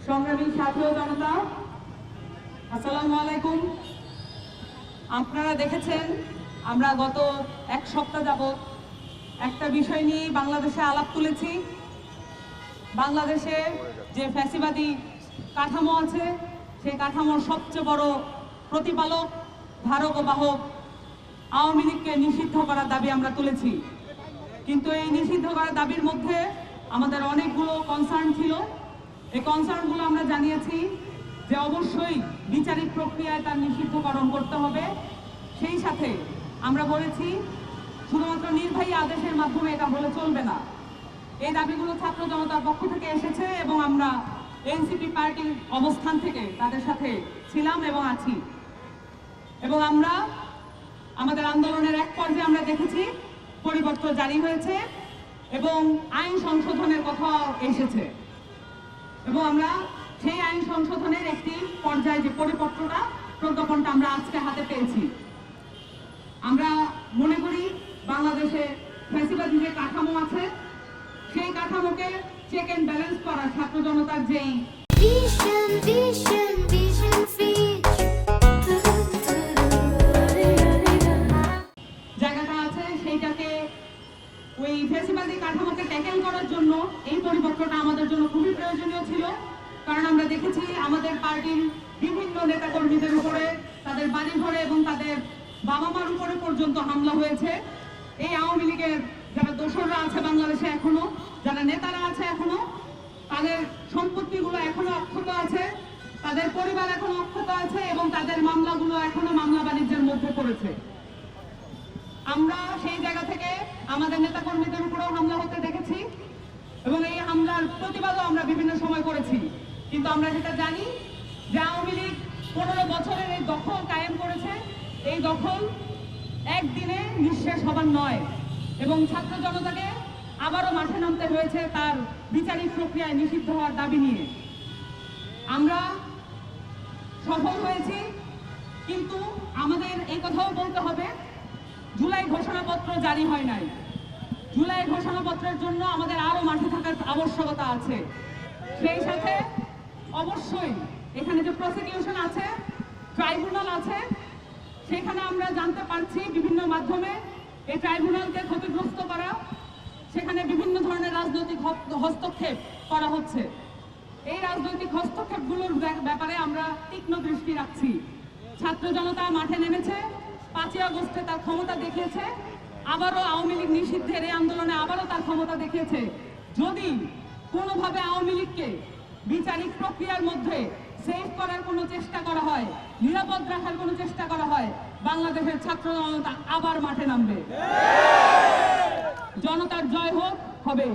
সংগ্রামী ছাত্র জনতা, আসসালামু আলাইকুম। আপনারা দেখেছেন আমরা গত এক সপ্তাহ যাবৎ একটা বিষয় নিয়ে বাংলাদেশে আলাপ তুলেছি। বাংলাদেশে যে ফ্যাসিবাদী কাঠামো আছে সেই কাঠামোর সবচেয়ে বড় প্রতিপালক, ধারক ও বাহক আওয়ামী লীগকে নিষিদ্ধ করার দাবি আমরা তুলেছি। কিন্তু এই নিষিদ্ধ করার দাবির মধ্যে আমাদের অনেকগুলো কনসার্ন ছিল। এই কনসার্নগুলো আমরা জানিয়েছি যে অবশ্যই বিচারিক প্রক্রিয়ায় তার নিষিদ্ধকরণ করতে হবে। সেই সাথে আমরা বলেছি শুধুমাত্র নির্বাহী আদেশের মাধ্যমে এটা হলে চলবে না। এই দাবিগুলো ছাত্র জনতার পক্ষ থেকে এসেছে এবং আমরা এনসিপি পার্টির অবস্থান থেকে তাদের সাথে ছিলাম এবং আছি। এবং আমরা আমাদের আন্দোলনের এক পর্যায়ে আমরা দেখেছি পরিপত্র জারি হয়েছে এবং আইন সংশোধনের কথা এসেছে এবং আমরা সেই আইন সংশোধনের একটি পর্যায়ে যে পরিপত্রটা প্রজ্ঞাপনটা আমরা আজকে হাতে পেয়েছি। আমরা মনে করি বাংলাদেশে ফ্যাসিবাদী যে কাঠামো আছে সেই কাঠামোকে চেক এন্ড ব্যালেন্স করা ছাত্র জনতার যেই জায়গাটা আছে সেইটাকে ওই ফ্যাসিবাদী কাঠামোকে ট্যাকেল করার জন্য এই পরিপত্রটা আমাদের জন্য খুবই প্রয়োজনীয় ছিল। কারণ আমরা দেখেছি আমাদের পার্টির বিভিন্ন নেতাকর্মীদের উপরে, তাদের বাড়ি ঘরে এবং তাদের বাবা মার উপরে পর্যন্ত হামলা হয়েছে। এই আওয়ামী লীগের যারা দোসররা আছে বাংলাদেশে এখনো, যারা নেতারা আছে এখনো, তাদের সম্পত্তিগুলো এখনো অক্ষত আছে, তাদের পরিবার এখনো অক্ষত আছে এবং তাদের মামলাগুলো এখনো মামলা বাণিজ্যের মধ্যে পড়েছে। আমরা সেই জায়গা থেকে আমাদের নেতাকর্মীদের উপরেও হামলা হতে দেখেছি এবং এই হামলার প্রতিবাদও আমরা বিভিন্ন সময় করেছি। কিন্তু আমরা যেটা জানি যে আওয়ামী লীগ 15 বছরের এই দখল কায়েম করেছে, এই দখল একদিনে নিঃশেষ হবার নয় এবং ছাত্র জনতাকে আবারও মাঠে নামতে হয়েছে তার বিচারিক প্রক্রিয়ায় নিষিদ্ধ হওয়ার দাবি নিয়ে। আমরা সফল হয়েছি, কিন্তু আমাদের এই কথাও বলতে হবে জুলাই ঘোষণাপত্র জারি হয় নাই। জুলাই ঘোষণাপত্রের জন্য আমাদের আরো মাঠে থাকার আবশ্যকতা আছে। সেই সাথে অবশ্যই এখানে যে প্রসিকিউশন আছে, ট্রাইব্যুনাল আছে, সেখানে আমরা জানতে পারছি বিভিন্ন মাধ্যমে এই ট্রাইব্যুনালকে ক্ষতিগ্রস্ত করা, সেখানে বিভিন্ন ধরনের রাজনৈতিক হস্তক্ষেপ করা হচ্ছে। এই রাজনৈতিক হস্তক্ষেপগুলোর ব্যাপারে আমরা তীক্ষ্ণ দৃষ্টি রাখছি। ছাত্র জনতা মাঠে নেমেছে, 5ই আগস্টে তার ক্ষমতা দেখিয়েছে, আবারও আওয়ামী লীগ নিষিদ্ধের এই আন্দোলনে আবারও তার ক্ষমতা দেখিয়েছে। যদি কোনোভাবে আওয়ামী লীগকে বিচারিক প্রক্রিয়ার মধ্যে সেফ করার কোনো চেষ্টা করা হয়, নিরাপদ রাখার কোনো চেষ্টা করা হয়, বাংলাদেশের ছাত্র জনতা আবার মাঠে নামবে। জনতার জয় হোক, হবে।